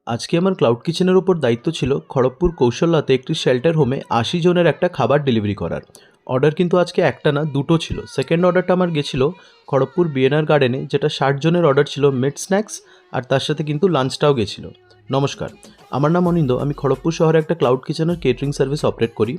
আজকে আমার ক্লাউড কিচেনের উপর দায়িত্ব ছিল খড়গপুর কৌশল্যাতে একটি শেল্টার হোমে ৮০ জনের একটা খাবার ডেলিভারি করার। অর্ডার কিন্তু আজকে একটা না, দুটো ছিল। সেকেন্ড অর্ডারটা আমার গেছিলো খড়গপুর বিএনআর গার্ডেনে, যেটা ৬০ জনের অর্ডার ছিল, মিড স্ন্যাক্স, আর তার সাথে কিন্তু লাঞ্চটাও গেছিলো। নমস্কার, আমার নাম অনিন্দ। আমি খড়গপুর শহরে একটা ক্লাউড কিচেনের কেটারিং সার্ভিস অপারেট করি।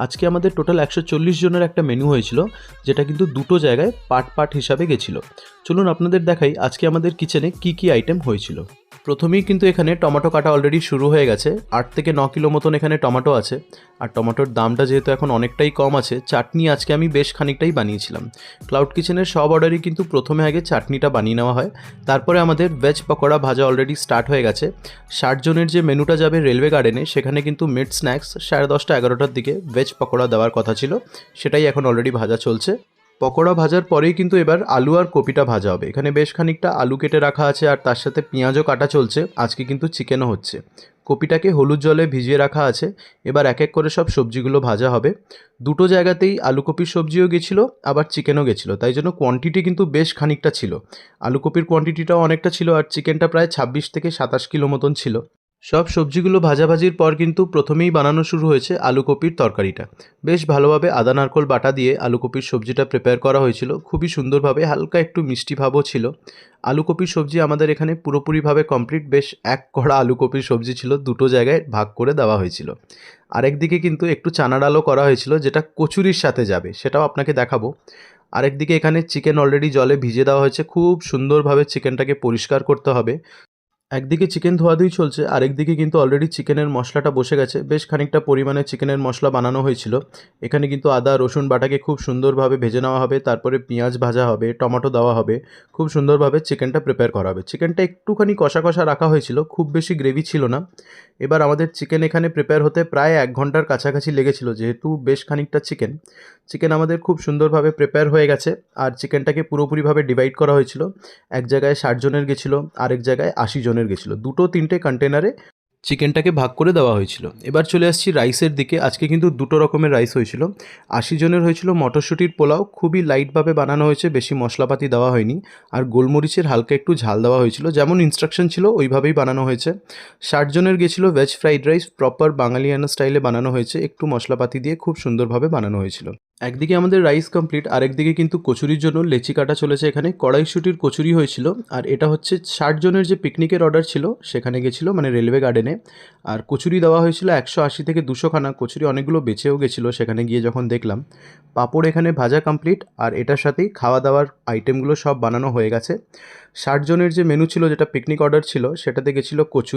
আজকে আমাদের টোটাল ১৪০ জনের একটা মেনু হয়েছিল, যেটা কিন্তু দুটো জায়গায় পার্ট পার্ট হিসাবে গেছিলো। চলুন আপনাদের দেখাই আজকে আমাদের কিচেনে কি কি আইটেম হয়েছিল। প্রথমেই কিন্তু এখানে টমেটো কাটা অলরেডি শুরু হয়ে গেছে। ৮ থেকে ৯ কিলো মতন এখানে টমেটো আছে। আর টমেটোর দামটা যেহেতু এখন অনেকটাই কম আছে, চাটনি আজকে আমি বেশ খানিকটাই বানিয়েছিলাম। ক্লাউড কিচেনের সব অর্ডারই কিন্তু প্রথমে আগে চাটনিটা বানিয়ে নেওয়া হয়, তারপরে আমাদের ভেজ পকোড়া ভাজা অলরেডি স্টার্ট হয়ে গেছে। ৬০ জনের যে মেনুটা যাবে রেলওয়ে গার্ডেনে, সেখানে কিন্তু মিড স্ন্যাক্স 10:30 11টার দিকে ভেজ পকোড়া দেওয়ার কথা ছিল, সেটাই এখন অলরেডি ভাজা চলছে। পকোড়া ভাজার পরেই কিন্তু এবার আলু আর কপিটা ভাজা হবে। এখানে বেশ খানিকটা আলু কেটে রাখা আছে, আর তার সাথে পেঁয়াজও কাটা চলছে। আজকে কিন্তু চিকেনও হচ্ছে। কপিটাকে হলুদ জলে ভিজিয়ে রাখা আছে। এবার এক এক করে সব সবজিগুলো ভাজা হবে। দুটো জায়গাতেই আলু কপির সবজিও গেছিলো, আবার চিকেনও গেছিলো, তাই জন্য কোয়ান্টিটি কিন্তু বেশ খানিকটা ছিল। আলু কপির কোয়ান্টিটিটাও অনেকটা ছিল, আর চিকেনটা প্রায় ২৬ থেকে ২৭ কিলো মতন ছিল। সব সবজিগুলো ভাজাভাজির পর কিন্তু প্রথমেই বানানো শুরু হয়েছে আলু কপির তরকারিটা। বেশ ভালোভাবে আদা নারকোল বাটা দিয়ে আলু কপির সবজিটা প্রিপেয়ার করা হয়েছিল, খুবই সুন্দরভাবে। হালকা একটু মিষ্টি ভাবও ছিল। আলু কপির সবজি আমাদের এখানে পুরোপুরিভাবে কমপ্লিট। বেশ এক কড়া আলু কপির সবজি ছিল, দুটো জায়গায় ভাগ করে দেওয়া হয়েছিল। আরেকদিকে কিন্তু একটু চানা ডালও করা হয়েছিল, যেটা কচুরির সাথে যাবে, সেটাও আপনাকে দেখাবো। আরেকদিকে এখানে চিকেন অলরেডি জলে ভিজে দেওয়া হয়েছে। খুব সুন্দরভাবে চিকেনটাকে পরিষ্কার করতে হবে। একদিকে চিকেন ধোয়াধুয়ি চলছে, আরেকদিকে কিন্তু অলরেডি চিকেনের মশলাটা বসে গেছে। বেশ খানিকটা পরিমাণে চিকেনের মশলা বানানো হয়েছিল। এখানে কিন্তু আদা রসুন বাটাকে খুব সুন্দরভাবে ভেজে নেওয়া হবে, তারপরে পেঁয়াজ ভাজা হবে, টমেটো দেওয়া হবে, খুব সুন্দরভাবে চিকেনটা প্রিপেয়ার করা হবে। চিকেনটা একটুখানি কষা কষা রাখা হয়েছিল, খুব বেশি গ্রেভি ছিল না। এবার আমাদের চিকেন এখানে প্রিপেয়ার হতে প্রায় ১ ঘন্টার কাছাকাছি লেগেছিল, যেহেতু বেশ খানিকটা চিকেন আমাদের খুব সুন্দরভাবে প্রিপেয়ার হয়ে গেছে। আর চিকেনটাকে পুরোপুরিভাবে ডিভাইড করা হয়েছিল। এক জায়গায় ৬০ জনের গেছিলো, আরেক জায়গায় ৮০ জনের গেছিলো। দুটো তিনটে কন্টেনারে চিকেনটাকে ভাগ করে দেওয়া হয়েছিল। এবার চলে আসছি রাইসের দিকে। আজকে কিন্তু দুটো রকমের রাইস হয়েছিল। ৮০ জনের হয়েছিল মটরশুঁটির পোলাও, খুবই লাইটভাবে বানানো হয়েছে, বেশি মশলাপাতি দেওয়া হয়নি। আর গোলমরিচের হালকা একটু ঝাল দেওয়া হয়েছিল, যেমন ইনস্ট্রাকশন ছিল ওইভাবেই বানানো হয়েছে। ৬০ জনের গেছিলো ভেজ ফ্রাইড রাইস, প্রপার বাঙালিয়ানা স্টাইলে বানানো হয়েছে, একটু মশলাপাতি দিয়ে খুব সুন্দরভাবে বানানো হয়েছিল। একদিকে আমাদের রাইস কমপ্লিট, আরেকদিকে কিন্তু কচুরির জন্য লেচি কাটা চলেছে। এখানে কড়াইশুঁটির কচুরি হয়েছিল। আর এটা হচ্ছে ৬০ জনের যে পিকনিকের অর্ডার ছিল, সেখানে গেছিলো, মানে রেলওয়ে গার্ডেনে। আর কচুরি দেওয়া হয়েছিল ১৮০ থেকে ২০০ খানা। কচুরি অনেকগুলো বেঁচেও গেছিলো সেখানে গিয়ে যখন দেখলাম। পাঁপড় এখানে ভাজা কমপ্লিট, আর এটার সাথেই খাওয়া দাওয়ার আইটেমগুলো সব বানানো হয়ে গেছে। ৬০ জনের যে মেনু ছিল, যেটা পিকনিক অর্ডার ছিল, সেটাতে গেছিলো কচুরি,